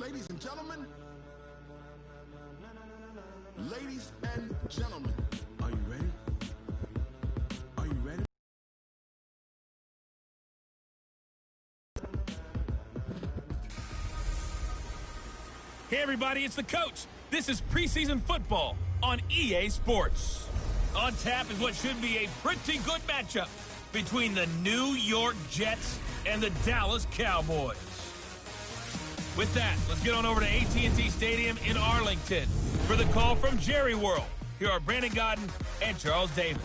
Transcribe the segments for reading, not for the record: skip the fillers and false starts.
Ladies and gentlemen. Ladies and gentlemen. Are you ready? Are you ready? Hey everybody, it's the coach. This is preseason football on EA Sports. On tap is what should be a pretty good matchup between the New York Jets and the Dallas Cowboys. With that, let's get on over to AT&T Stadium in Arlington for the call from Jerry World. Here are Brandon Godden and Charles Davis.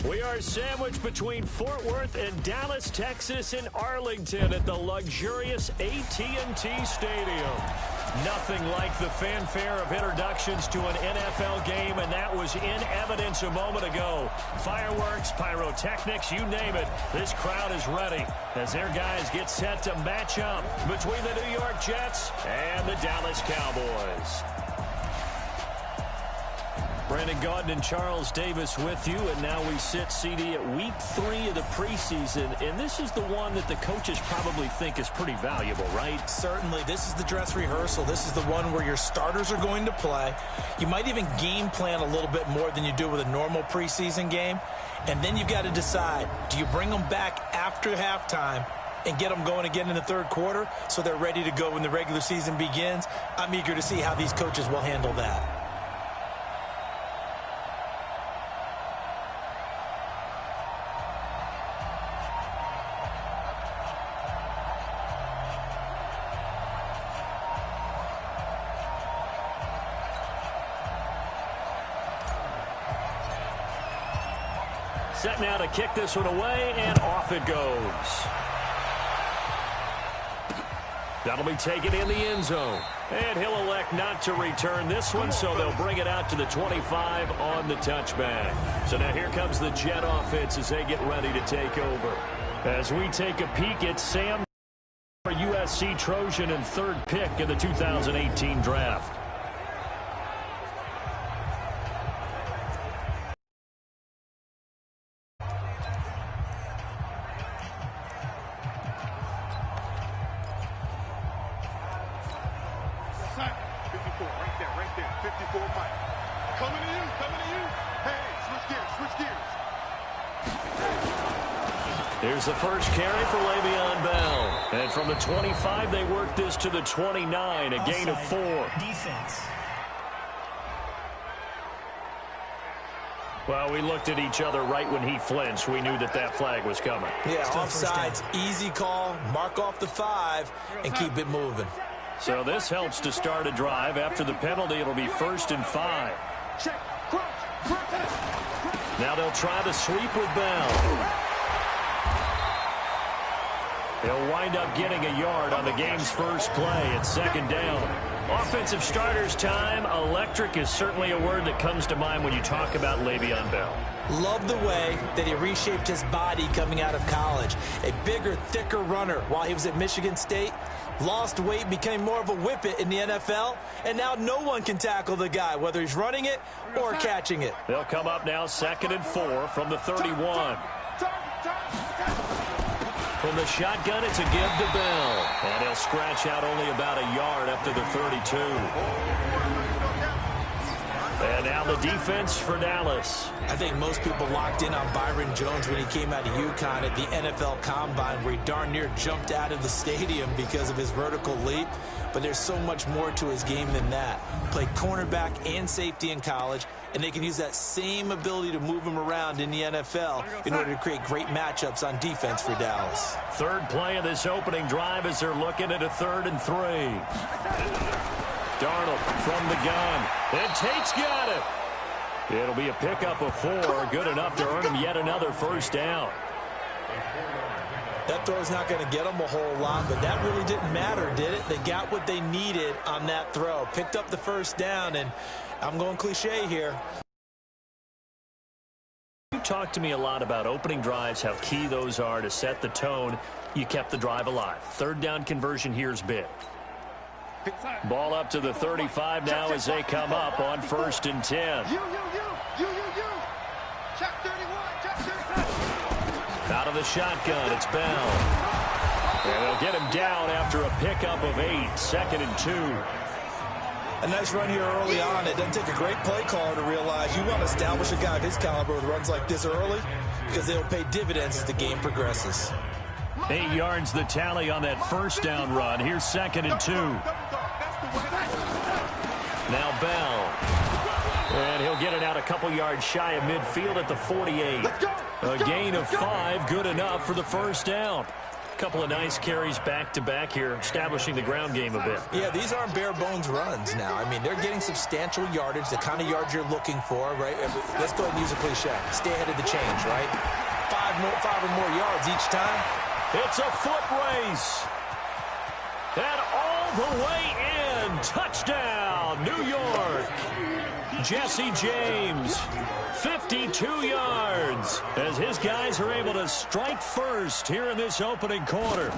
We are sandwiched between Fort Worth and Dallas, Texas, in Arlington at the luxurious AT&T Stadium. Nothing like the fanfare of introductions to an NFL game, and that was in evidence a moment ago. Fireworks, pyrotechnics, you name it. This crowd is ready as their guys get set to match up between the New York Jets and the Dallas Cowboys. Brandon Gaudin and Charles Davis with you, and now we sit, CD, at week 3 of the preseason, and this is the one that the coaches probably think is pretty valuable, right? Certainly. This is the dress rehearsal. This is the one where your starters are going to play. You might even game plan a little bit more than you do with a normal preseason game, and then you've got to decide, do you bring them back after halftime and get them going again in the third quarter so they're ready to go when the regular season begins? I'm eager to see how these coaches will handle that. Set now to kick this one away, and off it goes. That'll be taken in the end zone. And he'll elect not to return this one, so they'll bring it out to the 25 on the touchback. So now here comes the Jet offense as they get ready to take over. As we take a peek at Sam, USC Trojan and third pick in the 2018 draft. Here's the first carry for Le'Veon Bell. And from the 25, they work this to the 29, a gain of 4. Defense. Well, we looked at each other right when he flinched. We knew that that flag was coming. Yeah, offsides, easy call, mark off the 5, and keep it moving. So this helps to start a drive. After the penalty, it'll be 1st and 5. Now they'll try the sweep with Bell. He'll wind up getting a yard on the game's first play at 2nd down. Offensive starters time. Electric is certainly a word that comes to mind when you talk about Le'Veon Bell. Love the way that he reshaped his body coming out of college. A bigger, thicker runner while he was at Michigan State. Lost weight, became more of a whippet in the NFL, and now no one can tackle the guy, whether he's running it or catching it. They'll come up now 2nd and 4 from the 31. From the shotgun, it's a give to Bell. And he'll scratch out only about a yard up to the 32. And now the defense for Dallas. I think most people locked in on Byron Jones when he came out of UConn at the NFL Combine, where he darn near jumped out of the stadium because of his vertical leap. But there's so much more to his game than that. Played cornerback and safety in college, and they can use that same ability to move him around in the NFL in order to create great matchups on defense for Dallas. Third play of this opening drive as they're looking at a 3rd and 3. Darnold from the gun, and Tate's got it. It'll be a pickup of 4, good enough to earn him yet another 1st down. That throw's not going to get them a whole lot, but that really didn't matter, did it? They got what they needed on that throw. Picked up the 1st down, and I'm going cliche here. You talked to me a lot about opening drives, how key those are to set the tone. You kept the drive alive. 3rd down conversion here is big. Ball up to the 35 now as they come up on 1st and 10. Out of the shotgun, it's Bell. And they'll get him down after a pickup of 8, 2nd and 2. A nice run here early on. It doesn't take a great play caller to realize you want to establish a guy of his caliber with runs like this early because they'll pay dividends as the game progresses. 8 yards the tally on that first down run. Here's 2nd and 2. Now Bell. And he'll get it out a couple yards shy of midfield at the 48. A gain of 5, good enough for the first down. Couple of nice carries back-to-back here, establishing the ground game a bit. Yeah, these aren't bare-bones runs now. I mean, they're getting substantial yardage, the kind of yards you're looking for, right? Let's go ahead and use a cliche. Stay ahead of the change, right? 5 or more yards each time. It's a foot race. And all the way in. Touchdown, New York. Jesse James, 52 yards, as his guys are able to strike first here in this opening quarter.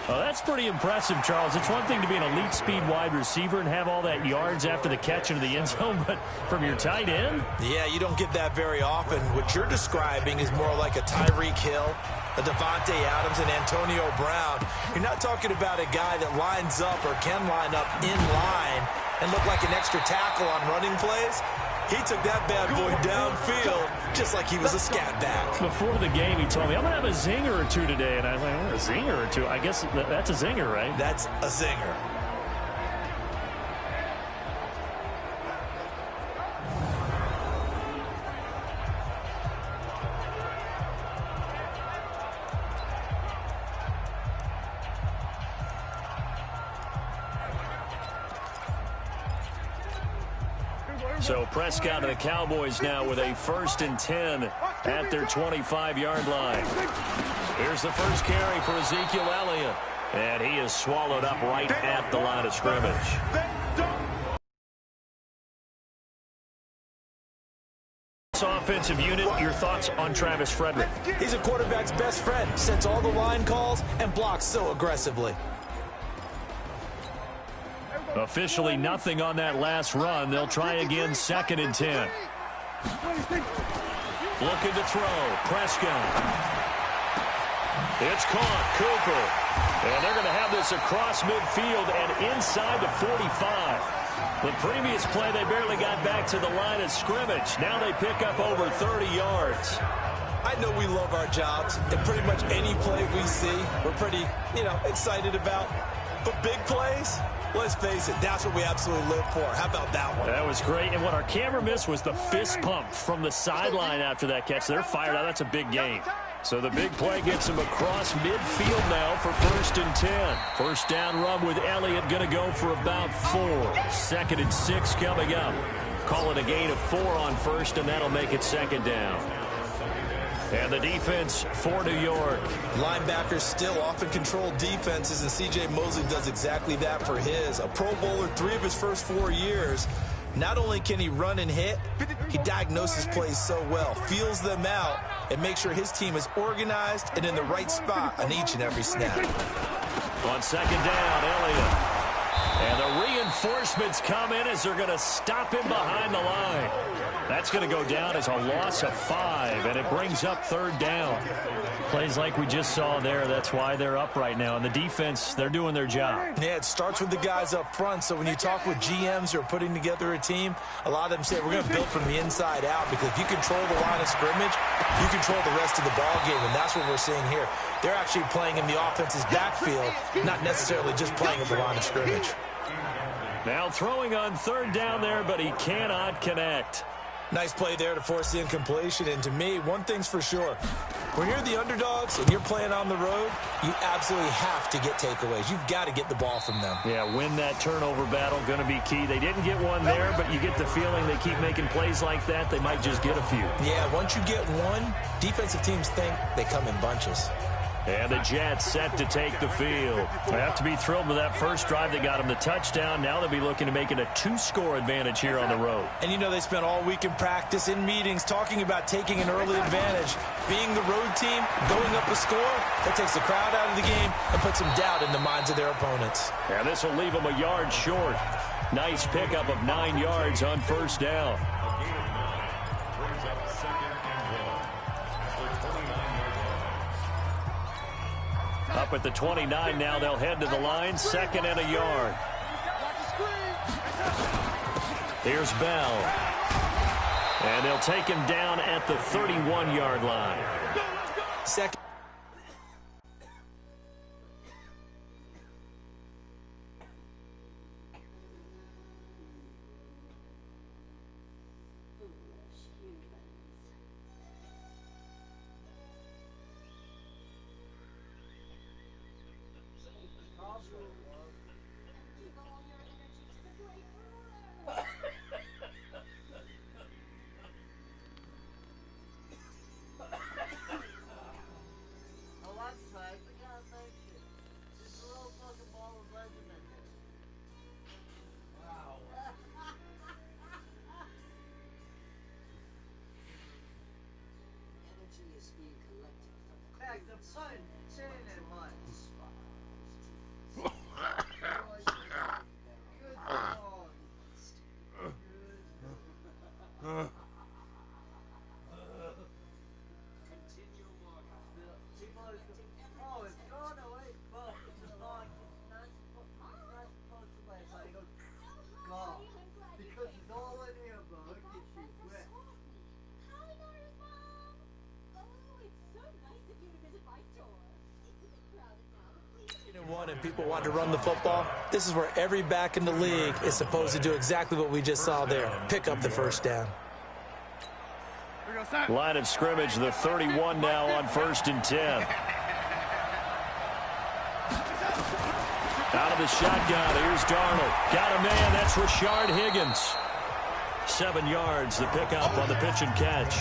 Oh, that's pretty impressive, Charles. It's one thing to be an elite speed wide receiver and have all that yards after the catch into the end zone, but from your tight end? Yeah, you don't get that very often. What you're describing is more like a Tyreek Hill, a Devontae Adams, and Antonio Brown. You're not talking about a guy that lines up or can line up in line and look like an extra tackle on running plays. He took that bad boy downfield just like he was a scat back. Before the game, he told me, I'm going to have a zinger or two today. And I was like, oh, a zinger or two? I guess that's a zinger, right? That's a zinger. So Prescott and the Cowboys now with a 1st and 10 at their 25-yard line. Here's the first carry for Ezekiel Elliott. And he is swallowed up right at the line of scrimmage. This offensive unit, your thoughts on Travis Frederick? He's a quarterback's best friend. Sets all the line calls and blocks so aggressively. Officially nothing on that last run. They'll try again, 2nd and 10. Looking to throw. Prescott. It's caught. Cooper. And they're going to have this across midfield and inside the 45. The previous play, they barely got back to the line of scrimmage. Now they pick up over 30 yards. I know we love our jobs, and pretty much any play we see, we're pretty, excited about. But big plays, let's face it, that's what we absolutely live for. How about that one? That was great. And what our camera missed was the fist pump from the sideline after that catch. They're fired out. That's a big game. So the big play gets him across midfield now for 1st and 10. First down run with Elliott going to go for about 4. 2nd and 6 coming up. Call it a gain of 4 on first, and that'll make it 2nd down. And the defense for New York. Linebackers still often control defenses, and C.J. Mosley does exactly that for his. A Pro Bowler 3 of his first 4 years. Not only can he run and hit, he diagnoses plays so well, feels them out, and makes sure his team is organized and in the right spot on each and every snap. On 2nd down, Elliott. And the reinforcements come in as they're going to stop him behind the line. That's going to go down as a loss of 5, and it brings up 3rd down. Plays like we just saw there, that's why they're up right now. And the defense, they're doing their job. Yeah, it starts with the guys up front. So when you talk with GMs who are putting together a team, a lot of them say, we're going to build from the inside out, because if you control the line of scrimmage, you control the rest of the ball game, and that's what we're seeing here. They're actually playing in the offense's backfield, not necessarily just playing at the line of scrimmage. Now throwing on 3rd down there, but he cannot connect. Nice play there to force the incompletion. And to me, one thing's for sure. When you're the underdogs and you're playing on the road, you absolutely have to get takeaways. You've got to get the ball from them. Yeah, win that turnover battle, going to be key. They didn't get one there, but you get the feeling they keep making plays like that, they might just get a few. Yeah, once you get one, defensive teams think they come in bunches. And the Jets set to take the field. They have to be thrilled with that first drive. They got them the touchdown. Now they'll be looking to make it a 2-score advantage here on the road. And they spent all week in practice, in meetings, talking about taking an early advantage. Being the road team, going up a score, that takes the crowd out of the game and puts some doubt in the minds of their opponents. And this will leave them a yard short. Nice pickup of 9 yards on 1st down. Up at the 29 now, they'll head to the line, 2nd and a yard. Here's Bell. And they'll take him down at the 31-yard line. Second. And people want to run the football. This is where every back in the league is supposed to do exactly what we just saw there. Pick up the first down. Line of scrimmage, the 31 now on 1st and 10. Out of the shotgun, here's Darnold. Got a man, that's Rashard Higgins. 7 yards, the pickup on the pitch and catch.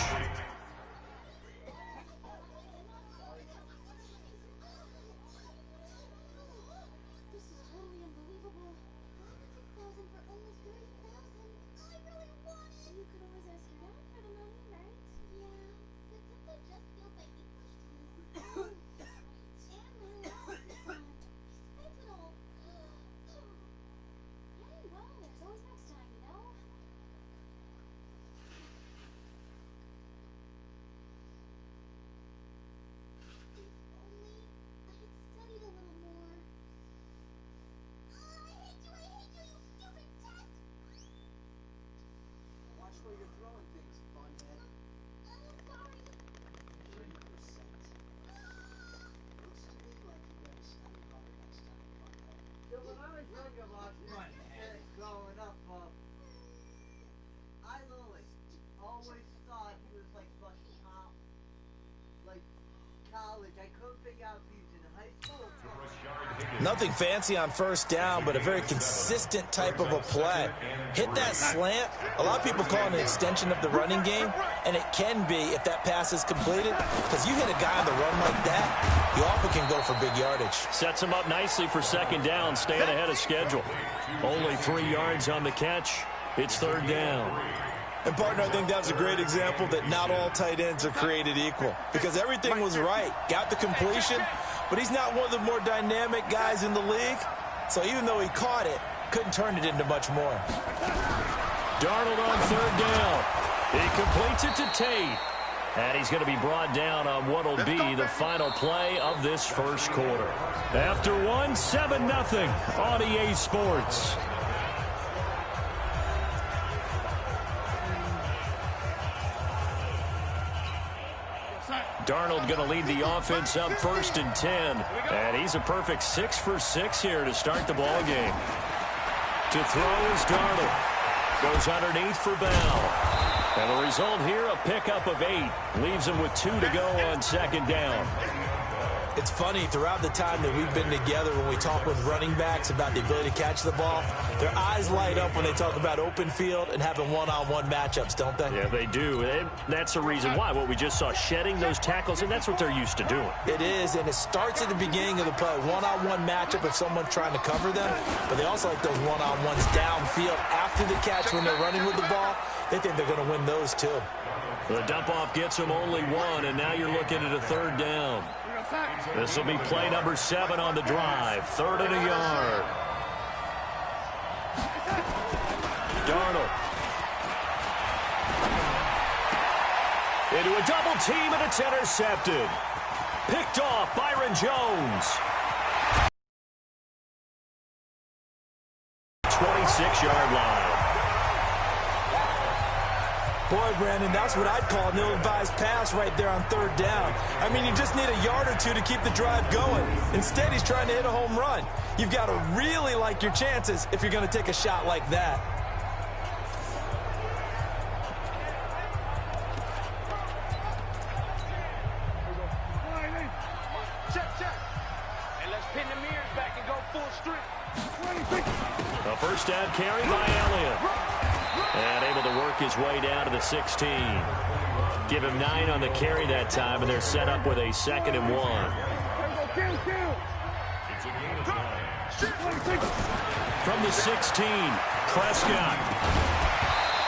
Nothing fancy on first down, but a very consistent type of a play. Hit that slant. A lot of people call it an extension of the running game, and it can be if that pass is completed, because you hit a guy on the run like that, you often can go for big yardage. Sets him up nicely for 2nd down, staying ahead of schedule. Only 3 yards on the catch. It's 3rd down. And, partner, I think that's a great example that not all tight ends are created equal, because everything was right. Got the completion, but he's not one of the more dynamic guys in the league. So even though he caught it, couldn't turn it into much more. Darnold on 3rd down. He completes it to Tate. And he's going to be brought down on what will be the final play of this first quarter. After 7-0 on EA Sports. Darnold going to lead the offense up 1st and 10. And he's a perfect 6 for 6 here to start the ball game. To throw is Darnold. Goes underneath for Bell. And the result here, a pickup of 8. Leaves him with 2 to go on 2nd down. It's funny, throughout the time that we've been together, when we talk with running backs about the ability to catch the ball, their eyes light up when they talk about open field and having one-on-one matchups, don't they? Yeah, they do. And that's the reason why. What we just saw, shedding those tackles, and that's what they're used to doing. It is, and it starts at the beginning of the play. One-on-one matchup if someone's trying to cover them, but they also like those one-on-ones downfield after the catch when they're running with the ball. They think they're going to win those, too. The dump-off gets them only 1, and now you're looking at a 3rd down. This will be play number 7 on the drive. 3rd and a yard. Darnold. Into a double team, and it's intercepted. picked off. Byron Jones. 26-yard line. Boy, Brandon, that's what I'd call an ill-advised pass right there on third down. I mean, you just need a yard or two to keep the drive going. Instead, he's trying to hit a home run. You've got to really like your chances if you're going to take a shot like that. And let's pin the mirrors back and go full strength. A first down carry by Elliott. And able to work his way down to the 16. Give him 9 on the carry that time, and they're set up with a 2nd and 1. From the 16, Prescott.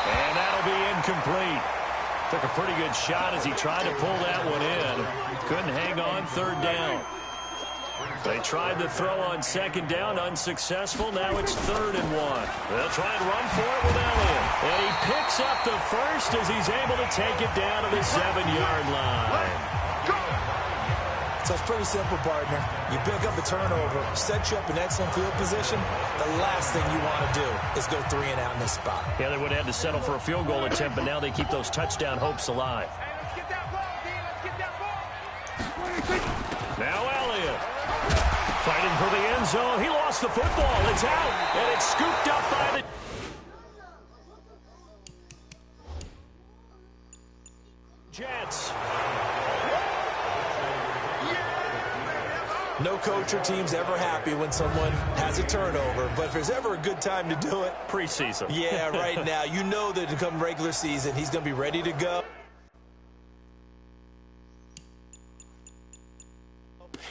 And that'll be incomplete. Took a pretty good shot as he tried to pull that one in. Couldn't hang on third down. They tried to throw on 2nd down, unsuccessful. Now it's 3rd and 1. They'll try and run for it with Elliott. And he picks up the first as he's able to take it down to the 7-yard line. So it's pretty simple, partner. You pick up a turnover, set you up in excellent field position. The last thing you want to do is go 3 and out in this spot. Yeah, they would have had to settle for a field goal attempt, but now they keep those touchdown hopes alive. Now Elliott. Fighting for the end zone. He lost the football. It's out. And it's scooped up by the... Jets. No coach or team's ever happy when someone has a turnover, but if there's ever a good time to do it... Preseason. Yeah, right now. You know that to come regular season, he's going to be ready to go.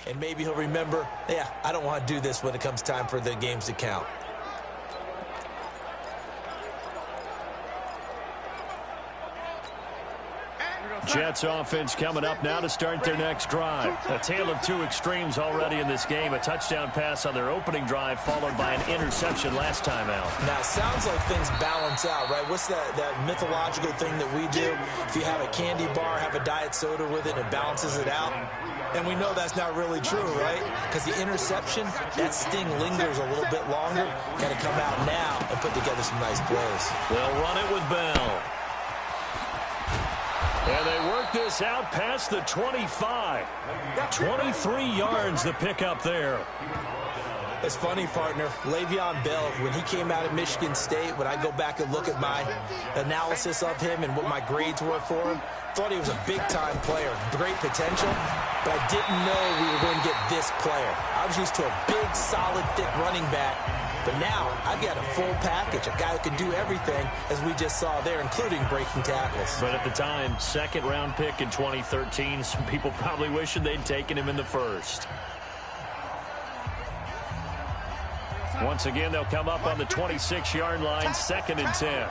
And maybe he'll remember, yeah, I don't want to do this when it comes time for the games to count. Jets offense coming up now to start their next drive. A tale of two extremes already in this game. A touchdown pass on their opening drive followed by an interception last time out. Now, it sounds like things balance out, right? What's that mythological thing that we do? If you have a candy bar, have a diet soda with it, it balances it out. And we know that's not really true, right? Because the interception, that sting lingers a little bit longer. Got to come out now and put together some nice plays. They'll run it with Bell. And they work this out past the 25. 23 yards the pickup there. It's funny, partner. Le'Veon Bell, when he came out of Michigan State, when I go back and look at my analysis of him and what my grades were for him, thought he was a big-time player, great potential, but I didn't know we were going to get this player. I was used to a big, solid, thick running back, but now I've got a full package, a guy who can do everything, as we just saw there, including breaking tackles. But at the time, second-round pick in 2013, some people probably wishing they'd taken him in the first. Once again, they'll come up on the 26-yard line, 2nd and 10.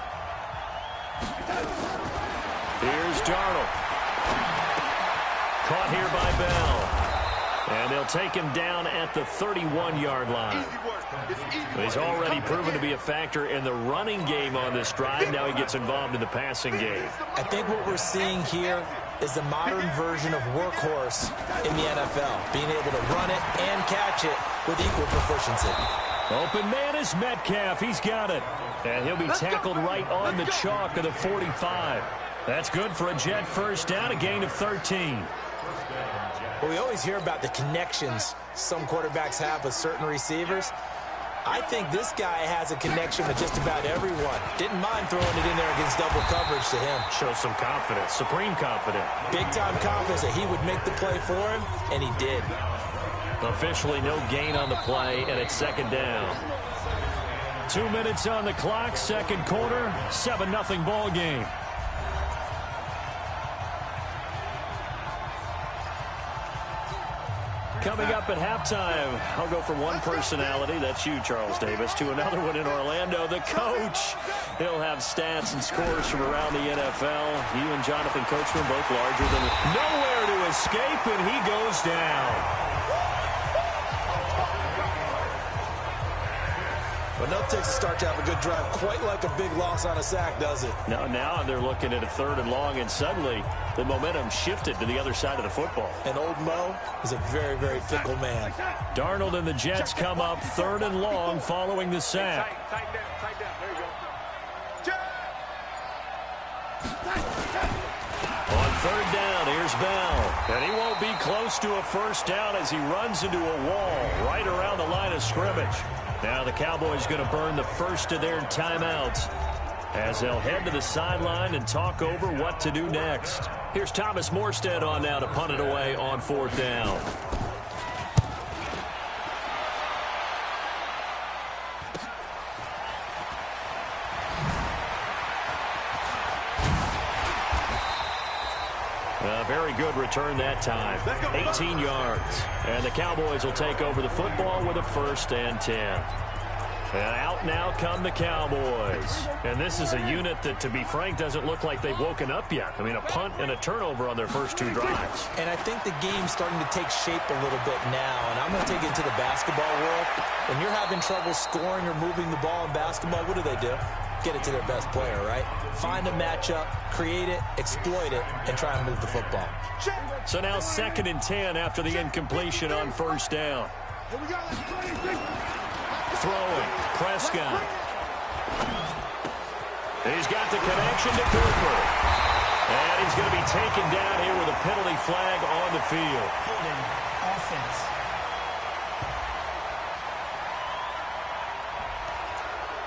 Here's Darnold. Caught here by Bell. And they'll take him down at the 31-yard line. He's already proven to be a factor in the running game on this drive. Now he gets involved in the passing game. I think what we're seeing here is the modern version of workhorse in the NFL, being able to run it and catch it with equal proficiency. Open man is Metcalf. He's got it. And he'll be tackled right on the chalk of the 45. That's good for a Jet first down, a gain of 13. Well, we always hear about the connections some quarterbacks have with certain receivers. I think this guy has a connection with just about everyone. Didn't mind throwing it in there against double coverage to him. Shows some confidence, supreme confidence. Big-time confidence that he would make the play for him, and he did. Officially no gain on the play, and it's 2nd down. 2 minutes on the clock, second quarter, 7-0 ball game. Coming up at halftime, I'll go from one personality, that's you, Charles Davis, to another one in Orlando, the coach. He'll have stats and scores from around the NFL. You and Jonathan Coachman both larger than nowhere to escape, and he goes down. But no Texas start to have a good drive, quite like a big loss on a sack, does it? No, now they're looking at a 3rd and long, and suddenly the momentum shifted to the other side of the football. And old Mo is a very, very fickle man. Darnold and the Jets come up 3rd and long following the sack. Tighten down. There you go. On 3rd down, here's Bell. And he won't be close to a first down as he runs into a wall right around the line of scrimmage. Now the Cowboys going to burn the first of their timeouts as they'll head to the sideline and talk over what to do next. Here's Thomas Morstead on now to punt it away on 4th down. A very good return that time. 18 yards. And the Cowboys will take over the football with a 1st and 10. And out now come the Cowboys. And this is a unit that, to be frank, doesn't look like they've woken up yet. I mean, a punt and a turnover on their first 2 drives. And I think the game's starting to take shape a little bit now. And I'm going to take it to the basketball world. When you're having trouble scoring or moving the ball in basketball, what do? Get it to their best player, right? Find a matchup, create it, exploit it, and try and move the football. So now 2nd and 10 after the incompletion on 1st down. Throwing, Prescott. He's got the connection to Cooper. And he's going to be taken down here with a penalty flag on the field. Offense.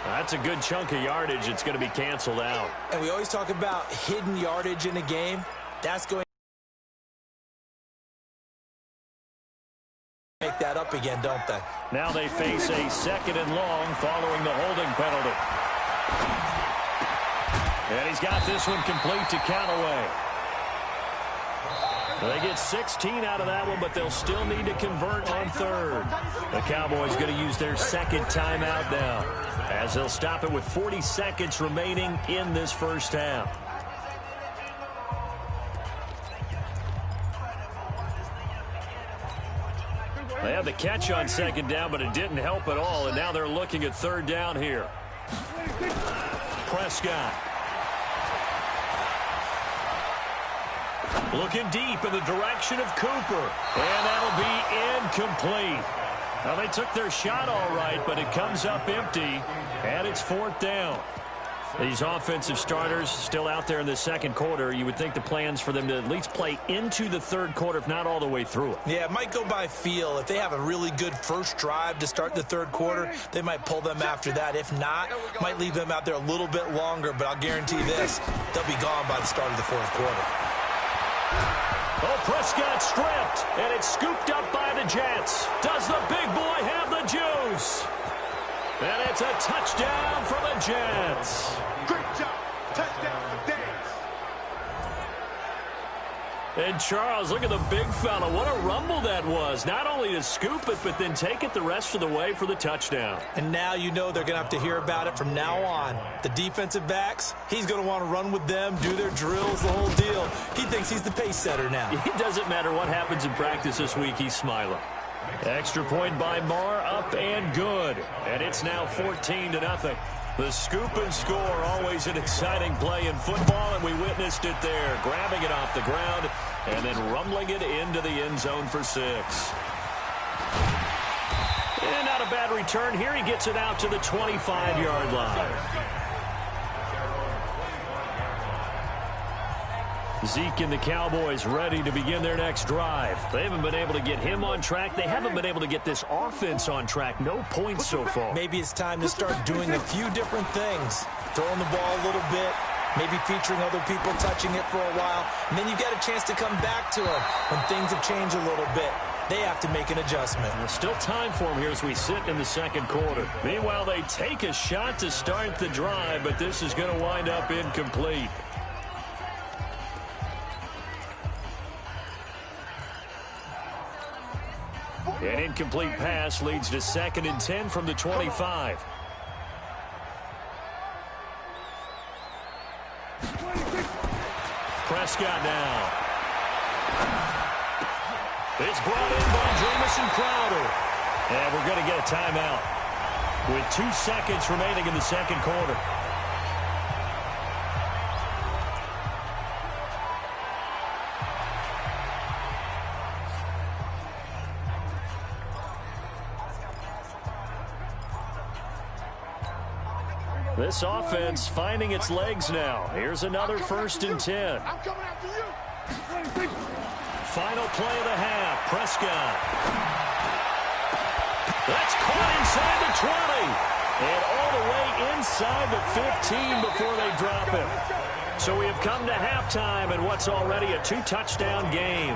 That's a good chunk of yardage. It's going to be canceled out. And we always talk about hidden yardage in a game. That's going to make that up again, don't they? Now they face a 2nd and long following the holding penalty. And he's got this one complete to Callaway. They get 16 out of that one, but they'll still need to convert on 3rd. The Cowboys going to use their 2nd timeout now, as they'll stop it with 40 seconds remaining in this first half. They had the catch on 2nd down, but it didn't help at all, and now they're looking at 3rd down here. Prescott. Looking deep in the direction of Cooper. And that'll be incomplete. Now, they took their shot all right, but it comes up empty, and it's 4th down. These offensive starters still out there in the 2nd quarter. You would think the plans for them to at least play into the 3rd quarter, if not all the way through it. Yeah, it might go by feel. If they have a really good first drive to start the 3rd quarter, they might pull them after that. If not, might leave them out there a little bit longer, but I'll guarantee this, they'll be gone by the start of the 4th quarter. Oh, Prescott stripped, and it's scooped up by the Jets. Does the big boy have the juice? And it's a touchdown for the Jets. Great job. Touchdown for Days. And Charles, look at the big fella. What a rumble that was. Not only to scoop it, but then take it the rest of the way for the touchdown. And now you know they're going to have to hear about it from now on. The defensive backs, he's going to want to run with them, do their drills, the whole deal. He thinks he's the pace setter now. It doesn't matter what happens in practice this week. He's smiling. Extra point by Marr, up and good. And it's now 14-0. The scoop and score, always an exciting play in football, and we witnessed it there. Grabbing it off the ground and then rumbling it into the end zone for 6. And not a bad return here. He gets it out to the 25-yard line. Zeke and the Cowboys ready to begin their next drive. They haven't been able to get him on track. They haven't been able to get this offense on track. No points so far. Maybe it's time to start doing a few different things. Throwing the ball a little bit, maybe featuring other people touching it for a while, and then you get a chance to come back to it when things have changed a little bit. They have to make an adjustment. There's still time for them here as we sit in the 2nd quarter. Meanwhile, they take a shot to start the drive, but this is going to wind up incomplete. An incomplete pass leads to 2nd and 10 from the 25. Prescott now. It's brought in by Jamison Crowder. And we're going to get a timeout. with 2 seconds remaining in the second quarter. This offense finding its legs now. Here's another 1st and 10. I'm coming after you. Final play of the half. Prescott. That's caught inside the 20. And all the way inside the 15 before they drop him. So we have come to halftime in what's already a 2-touchdown game.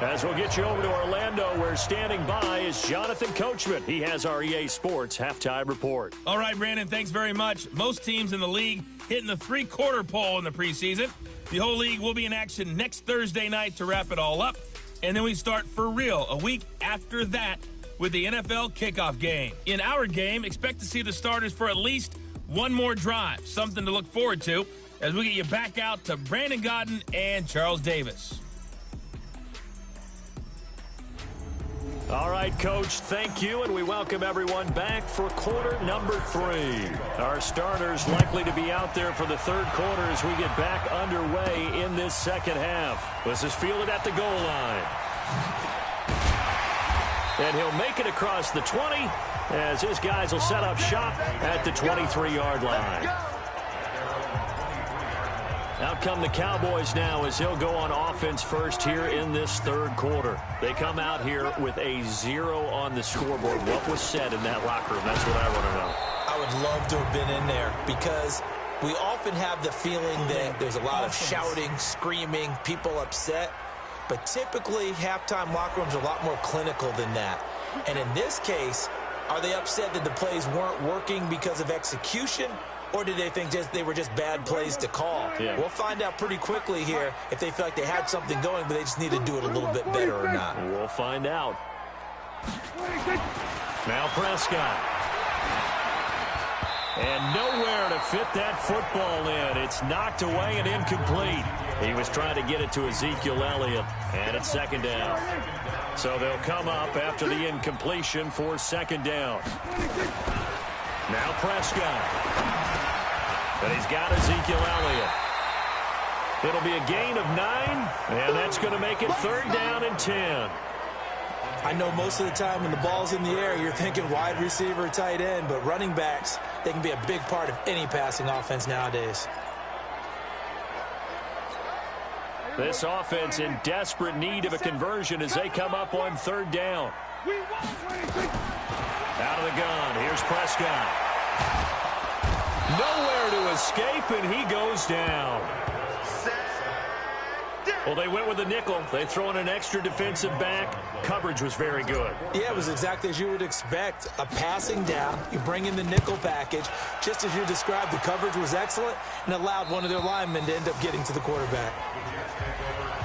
As we'll get you over to Orlando, where standing by is Jonathan Coachman. He has our EA Sports halftime report. All right, Brandon, thanks very much. Most teams in the league hitting the 3-quarter pole in the preseason. The whole league will be in action next Thursday night to wrap it all up. And then we start for real a week after that with the NFL kickoff game. In our game, expect to see the starters for at least one more drive. Something to look forward to as we get you back out to Brandon Godden and Charles Davis. All right, Coach, thank you, and we welcome everyone back for quarter number 3. Our starters likely to be out there for the third quarter as we get back underway in this second half. This is fielded at the goal line. And he'll make it across the 20 as his guys will set up shop at the 23-yard line. Out come the Cowboys now as he'll go on offense first here in this third quarter. They come out here with a 0 on the scoreboard. What was said in that locker room? That's what I want to know. I would love to have been in there because we often have the feeling that there's a lot of shouting, screaming, people upset. But typically, halftime locker rooms are a lot more clinical than that. And in this case, are they upset that the plays weren't working because of execution? Or did they think they were just bad plays to call? Yeah. We'll find out pretty quickly here if they feel like they had something going, but they just need to do it a little bit better or not. We'll find out. Now Prescott. And nowhere to fit that football in. It's knocked away and incomplete. He was trying to get it to Ezekiel Elliott, and it's second down. So they'll come up after the incompletion for second down. Now Prescott. But he's got Ezekiel Elliott. It'll be a gain of 9, and that's going to make it third down and 10. I know most of the time when the ball's in the air, you're thinking wide receiver, tight end, but running backs, they can be a big part of any passing offense nowadays. This offense in desperate need of a conversion as they come up on third down. Out of the gun, here's Prescott. Nowhere to escape, and he goes down. Well, they went with a nickel. They throw in an extra defensive back. Coverage was very good. Yeah, it was exactly as you would expect. A passing down. You bring in the nickel package. Just as you described, the coverage was excellent and allowed one of their linemen to end up getting to the quarterback.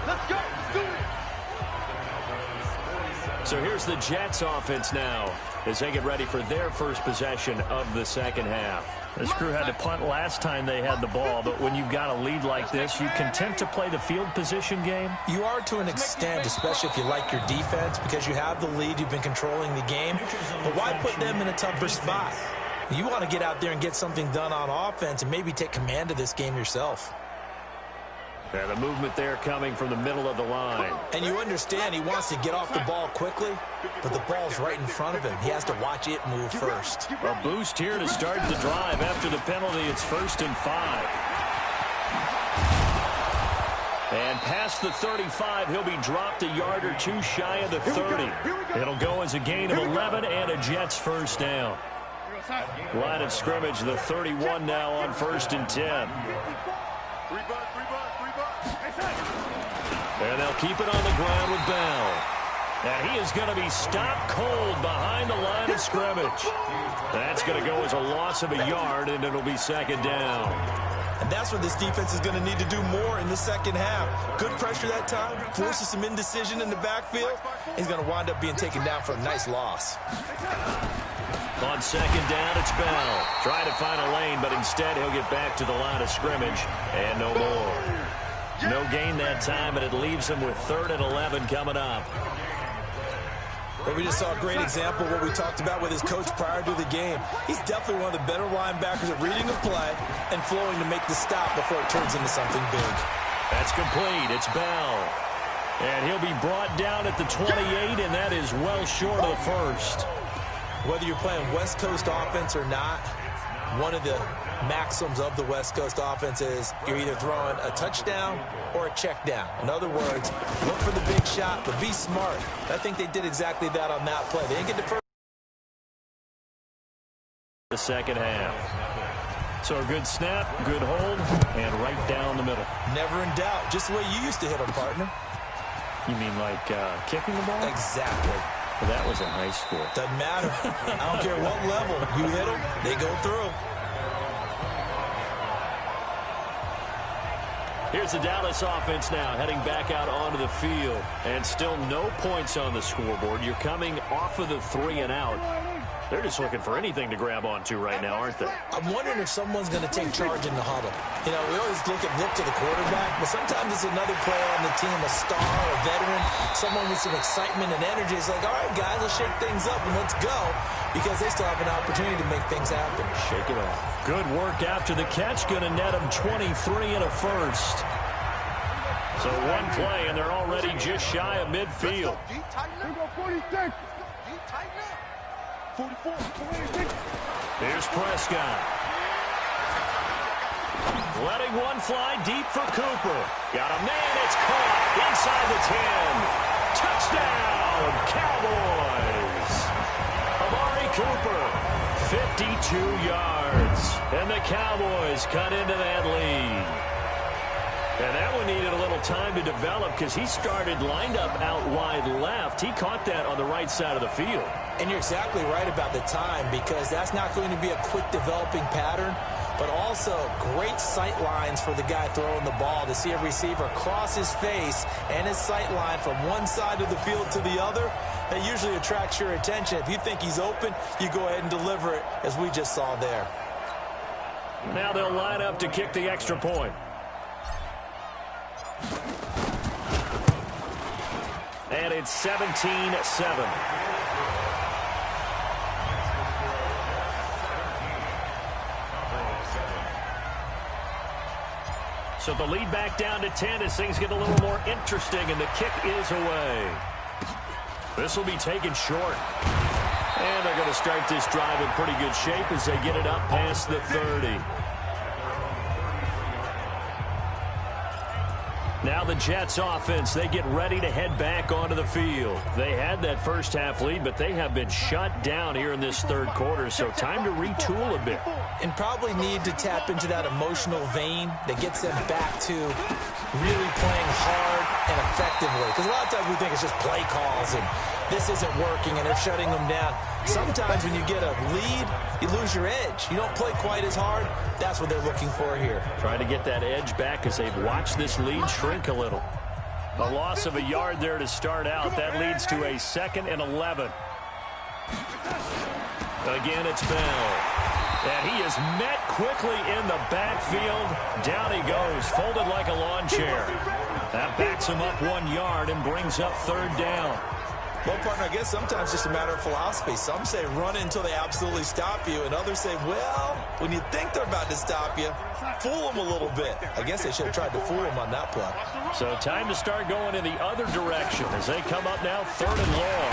Let's go. Do it. So here's the Jets offense now as they get ready for their first possession of the second half. This crew had to punt last time they had the ball, but when you've got a lead like this, you content to play the field position game? You are to an extent, especially if you like your defense, because you have the lead, you've been controlling the game. But why put them in a tougher spot? You want to get out there and get something done on offense and maybe take command of this game yourself. And the movement there coming from the middle of the line. And you understand he wants to get off the ball quickly, but the ball's right in front of him. He has to watch it move first. A boost here to start the drive after the penalty. It's 1st and 5. And past the 35, he'll be dropped a yard or two shy of the 30. It'll go as a gain of 11 and a Jets first down. Line of scrimmage, the 31 now on 1st and 10. And they'll keep it on the ground with Bell. And he is going to be stopped cold behind the line of scrimmage. That's going to go as a loss of a yard, and it'll be second down. And that's what this defense is going to need to do more in the second half. Good pressure that time, forces some indecision in the backfield. He's going to wind up being taken down for a nice loss. On second down, it's Bell. Trying to find a lane, but instead he'll get back to the line of scrimmage. And no more. No gain that time, and it leaves him with 3rd and 11 coming up. Well, we just saw a great example of what we talked about with his coach prior to the game. He's definitely one of the better linebackers at reading a play and flowing to make the stop before it turns into something big. That's complete. It's Bell. And he'll be brought down at the 28, and that is well short of the first. Whether you're playing West Coast offense or not, one of the maxims of the West Coast offense is you're either throwing a touchdown or a check down. In other words, look for the big shot, but be smart. I think they did exactly that on that play. They didn't get the first. The second half. So a good snap, good hold, and right down the middle. Never in doubt. Just the way you used to hit them, partner. You mean like kicking the ball? Exactly. Well, that was in high school. Doesn't matter. I don't care what level. You hit them, they go through. Here's the Dallas offense now heading back out onto the field. And still no points on the scoreboard. You're coming off of the 3 and out. They're just looking for anything to grab onto right now, aren't they? I'm wondering if someone's going to take charge in the huddle. You know, we always look to the quarterback, but sometimes it's another player on the team, a star, a veteran, someone with some excitement and energy. It's like, all right, guys, let's shake things up and let's go, because they still have an opportunity to make things happen. Shake it off. Good work after the catch. Going to net them 23 and a first. So one play, and they're already just shy of midfield. Here's Prescott. Letting one fly deep for Cooper. Got a man, it's caught inside the 10. Touchdown, Cowboys. Amari Cooper, 52 yards. And the Cowboys cut into that lead. And that one needed a little time to develop because he started lined up out wide left. He caught that on the right side of the field. And you're exactly right about the time, because that's not going to be a quick developing pattern, but also great sight lines for the guy throwing the ball to see a receiver cross his face and his sight line from one side of the field to the other. That usually attracts your attention. If you think he's open, you go ahead and deliver it, as we just saw there. Now they'll line up to kick the extra point. And it's 17-7. So the lead back down to 10 as things get a little more interesting, and the kick is away. This will be taken short. And they're going to start this drive in pretty good shape as they get it up past the 30. Now the Jets offense, they get ready to head back onto the field. They had that first half lead, but they have been shut down here in this third quarter, so time to retool a bit. And probably need to tap into that emotional vein that gets them back to really playing hard and effectively. Because a lot of times we think it's just play calls and this isn't working and they're shutting them down. Sometimes when you get a lead, you lose your edge. You don't play quite as hard. That's what they're looking for here. Trying to get that edge back as they've watched this lead shrink a little. A loss of a yard there to start out. That leads to a 2nd and 11. Again, it's Bell. And he is met quickly in the backfield. Down he goes, folded like a lawn chair. That backs him up 1 yard and brings up 3rd down. Well, partner, I guess sometimes it's just a matter of philosophy. Some say run until they absolutely stop you, and others say, well, when you think they're about to stop you, fool them a little bit. I guess they should have tried to fool them on that play. So time to start going in the other direction as they come up now 3rd and long.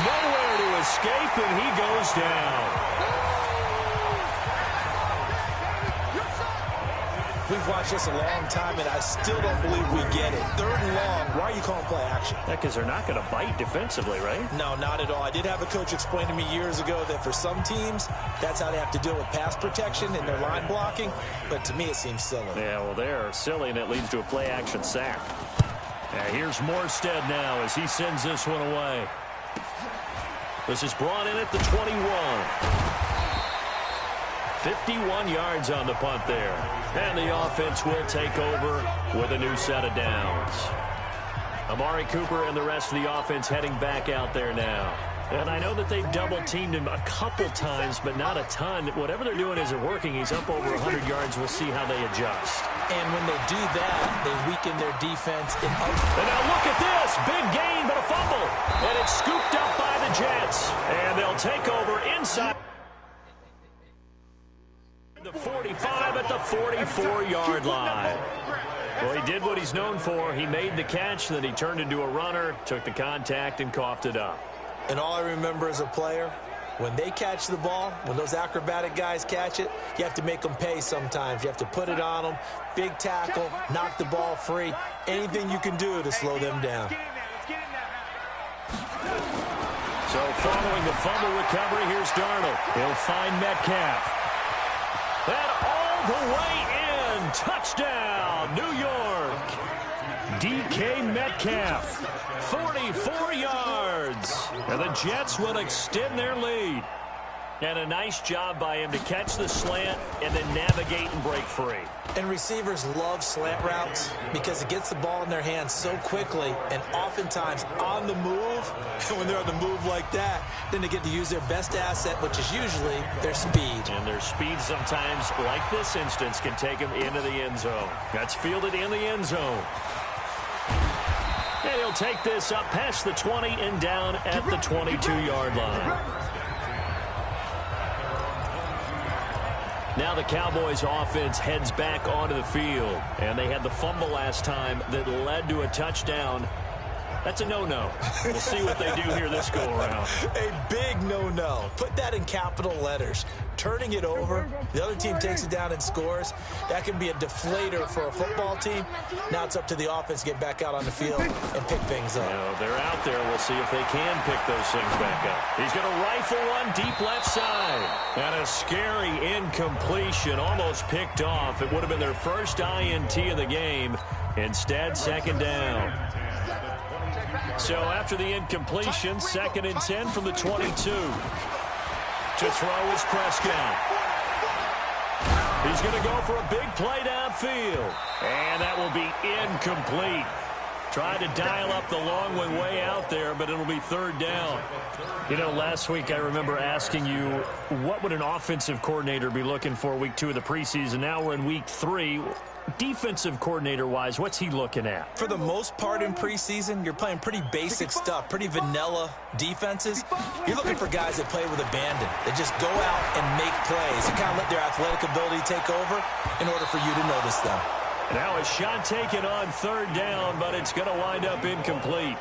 Nowhere to escape, and he goes down. We've watched this a long time, and I still don't believe we get it. 3rd and long. Why are you calling play action? Yeah, because they're not going to bite defensively, right? No, not at all. I did have a coach explain to me years ago that for some teams, that's how they have to deal with pass protection and their line blocking. But to me, it seems silly. Yeah, well, they're silly, and it leads to a play action sack. Here's Morstead now as he sends this one away. This is brought in at the 21. 51 yards on the punt there. And the offense will take over with a new set of downs. Amari Cooper and the rest of the offense heading back out there now. And I know that they've double-teamed him a couple times, but not a ton. Whatever they're doing isn't working. He's up over 100 yards. We'll see how they adjust. And when they do that, they weaken their defense. And now look at this. Big gain, but a fumble. And it's scooped up by the Jets. And they'll take over inside the 45 at the 44-yard line. Well, he did what he's known for. He made the catch, then he turned into a runner, took the contact, and coughed it up. And all I remember as a player, when they catch the ball, when those acrobatic guys catch it, you have to make them pay sometimes. You have to put it on them, big tackle, knock the ball free, anything you can do to slow them down. So following the fumble recovery, here's Darnold. He'll find Metcalf. And all the way in, touchdown, New York. DK Metcalf, 44 yards. And the Jets will extend their lead. And a nice job by him to catch the slant and then navigate and break free. And receivers love slant routes because it gets the ball in their hands so quickly and oftentimes on the move. And when they're on the move like that, then they get to use their best asset, which is usually their speed. And their speed sometimes, like this instance, can take them into the end zone. That's fielded in the end zone. And he'll take this up past the 20 and down at the 22-yard line. Now the Cowboys offense heads back onto the field. And they had the fumble last time that led to a touchdown. That's a no-no. We'll see what they do here this go-around. A big no-no. Put that in capital letters. Turning it over, the other team takes it down and scores. That can be a deflator for a football team. Now it's up to the offense to get back out on the field and pick things up. They're out there. We'll see if they can pick those things back up. He's going to rifle one deep left side. And a scary incompletion, almost picked off. It would have been their first INT of the game. Instead, second down. So after the incompletion, 2nd and 10 from the 22. To throw is Prescott. He's going to go for a big play downfield. And that will be incomplete. Tried to dial up the long one way out there, but it'll be 3rd down. You know, last week I remember asking you, what would an offensive coordinator be looking for week 2 of the preseason? Now we're in week 3. Defensive coordinator-wise, what's he looking at? For the most part in preseason, you're playing pretty basic stuff, pretty vanilla defenses. You're looking for guys that play with abandon, that just go out and make plays and kind of let their athletic ability take over in order for you to notice them. Now a shot taken on 3rd down, but it's going to wind up incomplete.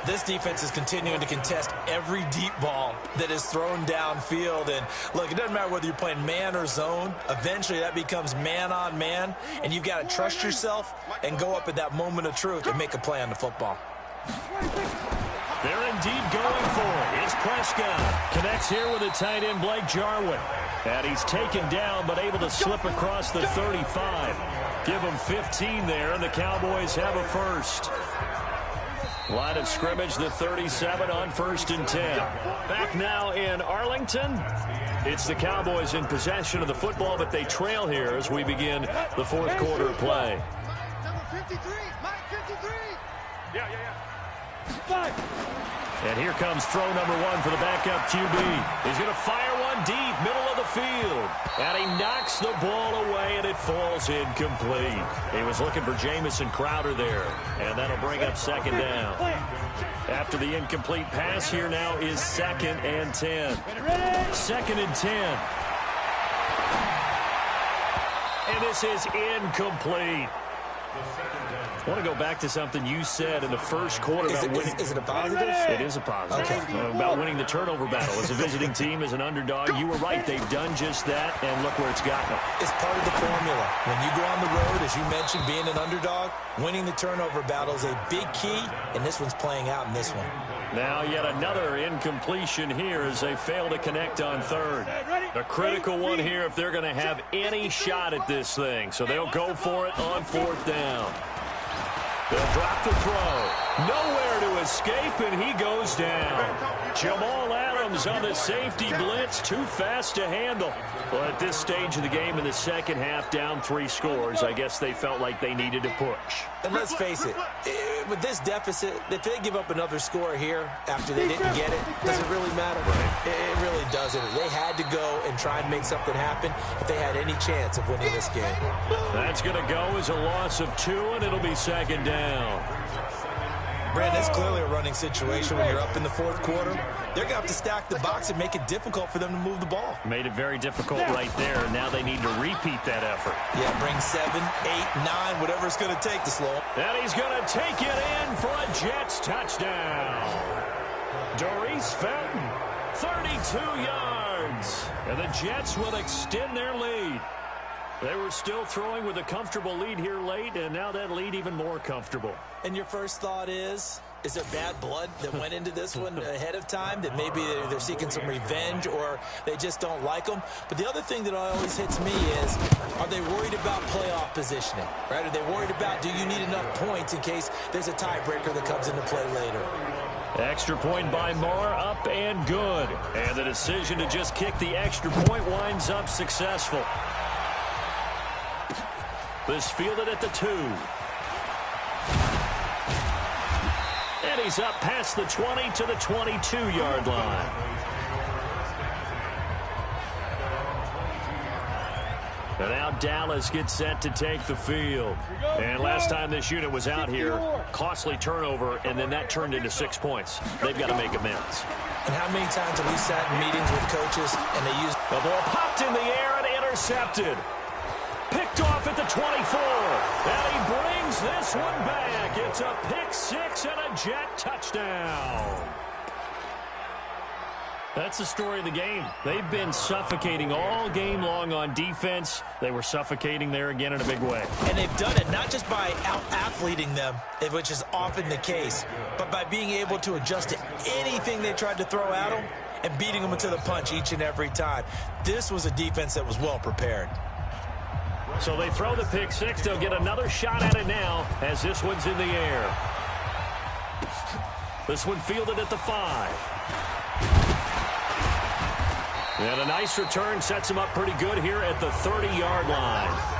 This defense is continuing to contest every deep ball that is thrown downfield. And, look, it doesn't matter whether you're playing man or zone. Eventually that becomes man on man, and you've got to trust yourself and go up at that moment of truth and make a play on the football. They're indeed going for it. It's Prescott. Connects here with the tight end, Blake Jarwin. And he's taken down, but able to slip across the 35. Give him 15 there, and the Cowboys have a first. Line of scrimmage, the 37 on 1st and 10. Back now in Arlington. It's the Cowboys in possession of the football, but they trail here as we begin the 4th quarter of play. Number 53, Mike 53. Yeah. And here comes throw number 1 for the backup QB. He's going to fire one deep, middle of the field. And he knocks the ball away, and it falls incomplete. He was looking for Jamison Crowder there. And that'll bring up 2nd down. After the incomplete pass, here now is 2nd and 10. 2nd and 10. And this is incomplete. I want to go back to something you said in the first quarter about winning. Is it a positive? It is a positive. Okay. About winning the turnover battle. As a visiting team, as an underdog, you were right. They've done just that, and look where it's gotten them. It's part of the formula. When you go on the road, as you mentioned, being an underdog, winning the turnover battle is a big key, and this one's playing out in this one. Now yet another incompletion here as they fail to connect on 3rd. A critical one here if they're going to have any shot at this thing. So they'll go for it on 4th down. They'll drop the throw. Nowhere to escape, and he goes down. Jamal Adams on the safety blitz. Too fast to handle. Well, at this stage of the game in the second half, down 3 scores, I guess they felt like they needed to push. And let's face it, with this deficit, if they give up another score here after they didn't get it, does it really matter? It really doesn't. They had to go and try and make something happen if they had any chance of winning this game. That's going to go as a loss of 2, and it'll be second down. Brandon, it's clearly a running situation when you're up in the fourth quarter. They're going to have to stack the box and make it difficult for them to move the ball. Made it very difficult right there. Now they need to repeat that effort. Yeah, bring 7, 8, 9, whatever it's going to take to slow him. And he's going to take it in for a Jets touchdown. Doris Fenton, 32 yards. And the Jets will extend their lead. They were still throwing with a comfortable lead here late, and now that lead even more comfortable. And your first thought is there bad blood that went into this one ahead of time, that maybe they're seeking some revenge or they just don't like them? But the other thing that always hits me is, are they worried about playoff positioning? Right? Are they worried about, do you need enough points in case there's a tiebreaker that comes into play later? Extra point by Marr, up and good. And the decision to just kick the extra point winds up successful. This fielded at the 2. And he's up past the 20 to the 22-yard line. And now Dallas gets set to take the field. And last time this unit was out here, costly turnover, and then that turned into 6 points. They've got to make amends. And how many times have we sat in meetings with coaches and they use... The ball popped in the air and intercepted. Picked off at the 24. And he brings this one back. It's a pick 6 and a Jet touchdown. That's the story of the game. They've been suffocating all game long on defense. They were suffocating there again in a big way. And they've done it not just by out-athleting them, which is often the case, but by being able to adjust to anything they tried to throw at them and beating them to the punch each and every time. This was a defense that was well prepared. So they throw the pick 6. They'll get another shot at it now as this one's in the air. This one fielded at the 5. And a nice return sets him up pretty good here at the 30-yard line.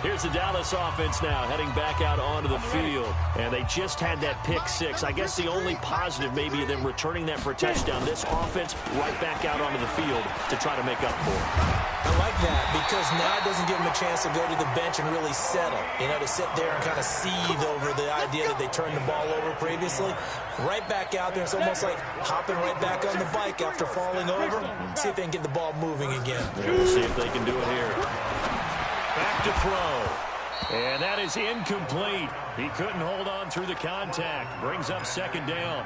Here's the Dallas offense now heading back out onto the field. And they just had that pick 6. I guess the only positive maybe them returning that for a touchdown. This offense right back out onto the field to try to make up for it. I like that because now it doesn't give them a chance to go to the bench and really settle. You know, to sit there and kind of seethe over the idea that they turned the ball over previously. Right back out there. It's almost like hopping right back on the bike after falling over. See if they can get the ball moving again. We'll see if they can do it here. Back to throw. And that is incomplete. He couldn't hold on through the contact. Brings up second down.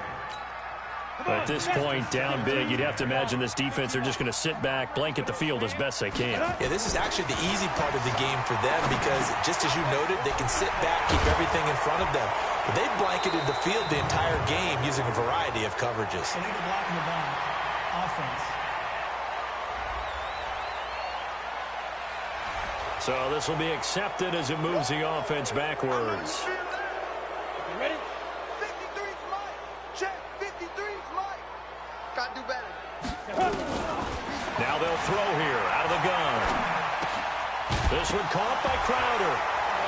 At this point, down big, you'd have to imagine this defense are just going to sit back, blanket the field as best they can. Yeah, this is actually the easy part of the game for them because, just as you noted, they can sit back, keep everything in front of them. But they've blanketed the field the entire game using a variety of coverages. They need to block in the ball. Offense. So this will be accepted as it moves the offense backwards. You ready? 53's Mike. Check. 53's Mike. Got to do better. Now they'll throw here out of the gun. This one caught by Crowder.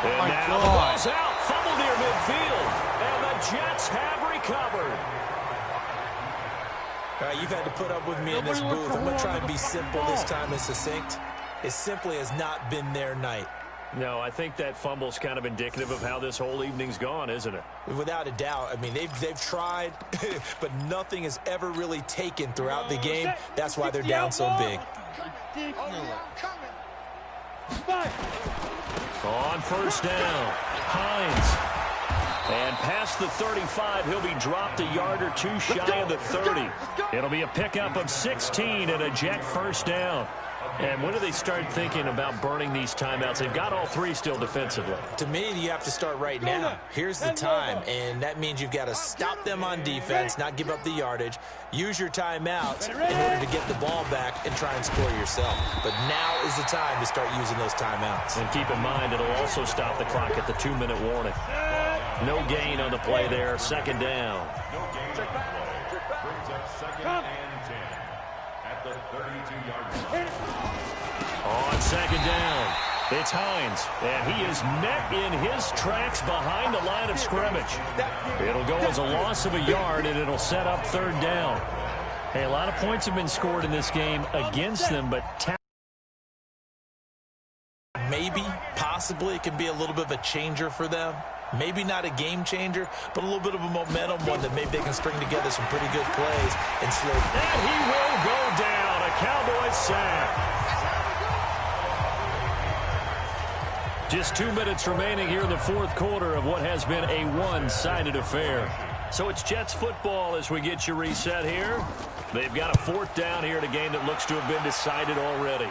And now the ball's out. Fumble near midfield. And the Jets have recovered. All right, you've had to put up with me in this booth. I'm going to try and be simple this time and succinct. It simply has not been their night. No, I think that fumble's kind of indicative of how this whole evening's gone, isn't it? Without a doubt. I mean, they've tried, but nothing has ever really taken throughout the game. That's why they're down so big. On first down, Hines. And past the 35, he'll be dropped a yard or two shy of the 30. It'll be a pickup of 16 and a Jet first down. And when do they start thinking about burning these timeouts? They've got all 3 still defensively. To me, you have to start right now. Here's the time, and that means you've got to stop them on defense, not give up the yardage, use your timeouts in order to get the ball back and try and score yourself. But now is the time to start using those timeouts. And keep in mind, it'll also stop the clock at the 2-minute warning. No gain on the play there, second down. On second down, It's Hines, and he is met in his tracks behind the line of scrimmage. It'll go as a loss of a yard, and it'll set up third down. Hey, a lot of points have been scored in this game against them, but maybe, possibly, it can be a little bit of a changer for them. Maybe not a game changer, but a little bit of a momentum one that maybe they can string together some pretty good plays and slow. And he will go down. A Cowboys sack. Just 2 minutes remaining here in the fourth quarter of what has been a one-sided affair. So it's Jets football as we get you reset here. They've got a fourth down here in a game that looks to have been decided already.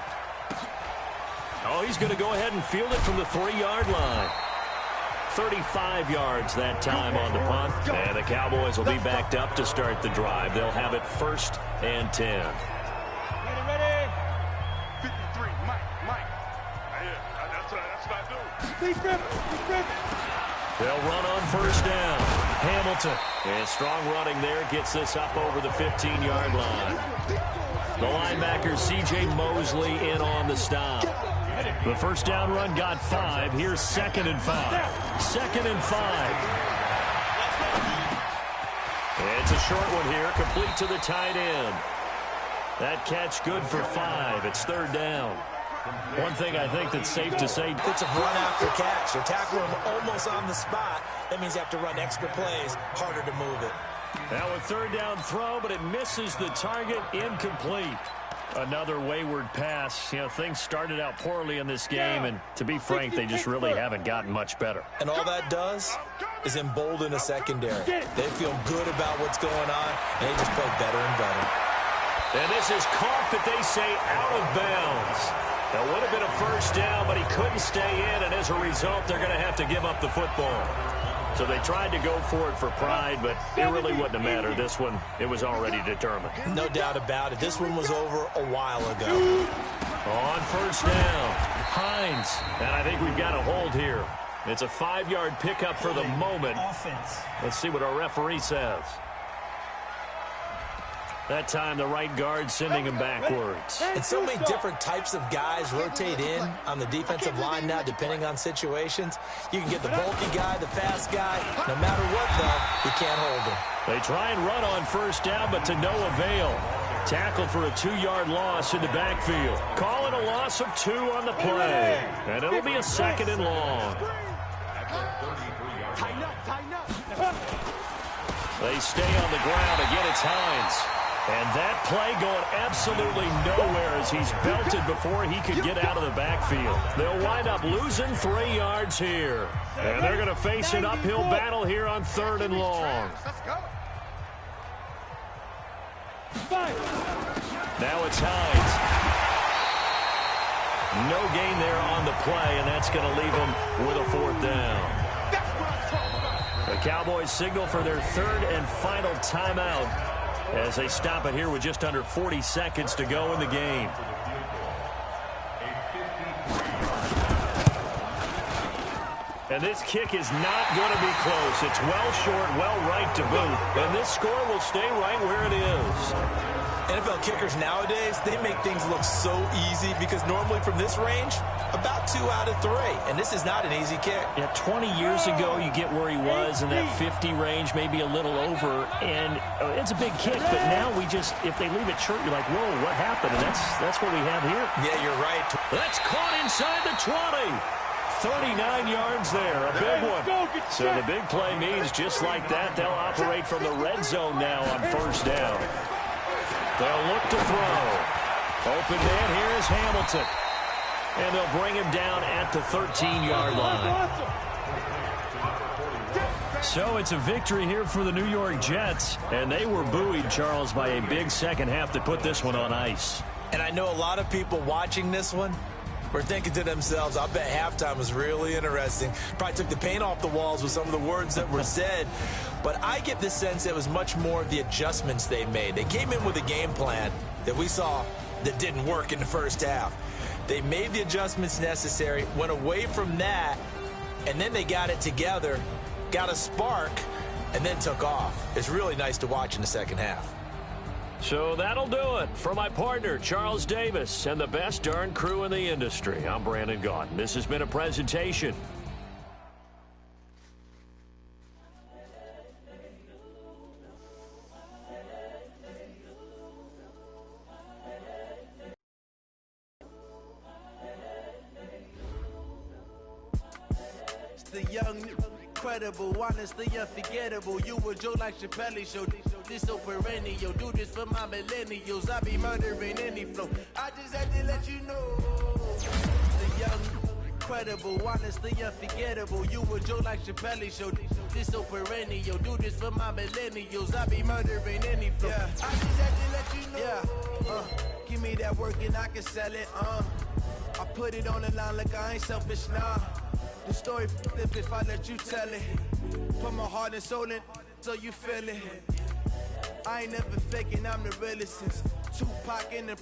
Oh, he's going to go ahead and field it from the 3-yard line. 35 yards that time on the punt. And the Cowboys will be backed up to start the drive. They'll have it 1st and 10. Ready? 53, Mike. Yeah, that's what I do. They'll run on 1st down. Hamilton. And strong running there gets this up over the 15-yard line. The linebacker, C.J. Mosley, in on the stop. The first down run got 5. Here's 2nd and 5. 2nd and 5. It's a short one here, complete to the tight end. That catch good for 5. It's 3rd down. One thing I think that's safe to say, It's a run after catch. You're tackling him almost on the spot. That means you have to run extra plays, harder to move it. now a 3rd down throw, but it misses the target, incomplete. Another wayward pass. You know, things started out poorly in this game, and to be frank, they just really haven't gotten much better. And all that does is embolden a secondary. They feel good about what's going on, and they just play better and better. And this is caught, but they say out of bounds. That would have been a 1st down, but he couldn't stay in, and as a result, they're going to have to give up the football. So they tried to go for it for pride, but it really wouldn't have mattered. This one, it was already determined. No doubt about it. This one was over a while ago. On 1st down, Hines. And I think we've got a hold here. It's a 5-yard pickup for the moment. Offense. Let's see what our referee says. That time, the right guard sending him backwards. And so many different types of guys rotate in on the defensive line now, depending on situations. You can get the bulky guy, the fast guy. No matter what, though, you can't hold him. They try and run on 1st down, but to no avail. Tackled for a 2-yard loss in the backfield. Calling a loss of 2 on the play. And it'll be a 2nd and long. Tighten up. They stay on the ground. Again, it's Hines. And that play going absolutely nowhere as he's belted before he could get out of the backfield. They'll wind up losing 3 yards here. And they're going to face an uphill battle here on 3rd and long. Let's go. Now it's Hines. No gain there on the play, and that's going to leave him with a 4th down. The Cowboys signal for their 3rd and final timeout as they stop it here with just under 40 seconds to go in the game. And this kick is not going to be close. It's well short, well right to boot. And this score will stay right where it is. NFL kickers nowadays, they make things look so easy because normally from this range, about 2 out of 3. And this is not an easy kick. Yeah, 20 years ago, you get where he was in that 50 range, maybe a little over. And it's a big kick, but now we just, if they leave it short, you're like, whoa, what happened? And that's what we have here. Yeah, you're right. That's caught inside the 20. 39 yards there, a big one. So the big play means just like that, they'll operate from the red zone now on 1st down. They'll look to throw. Open man, here is Hamilton. And they'll bring him down at the 13-yard line. So it's a victory here for the New York Jets. And they were buoyed, Charles, by a big second half to put this one on ice. And I know a lot of people watching this one were thinking to themselves, I bet halftime was really interesting. Probably took the paint off the walls with some of the words that were said. But I get the sense it was much more of the adjustments they made. They came in with a game plan that we saw that didn't work in the first half. They made the adjustments necessary, went away from that, and then they got it together, got a spark, and then took off. It's really nice to watch in the second half. So that'll do it. For my partner, Charles Davis, and the best darn crew in the industry, I'm Brandon Gaudin. This has been a presentation. The young, incredible, honestly unforgettable. You a Joe like Chappelle show. This so perennial. Do this for my millennials. I be murdering any flow. I just had to let you know. The young, incredible, honestly unforgettable. You a Joe like Chappelle show. This so perennial. Do this for my millennials. I be murdering any flow. Yeah. I just had to let you know. Yeah. Give me that work and I can sell it. I put it on the line like I ain't selfish, nah. The story flip if I let you tell it. Put my heart and soul in so you feel it. I ain't never faking, I'm the realest since Tupac in the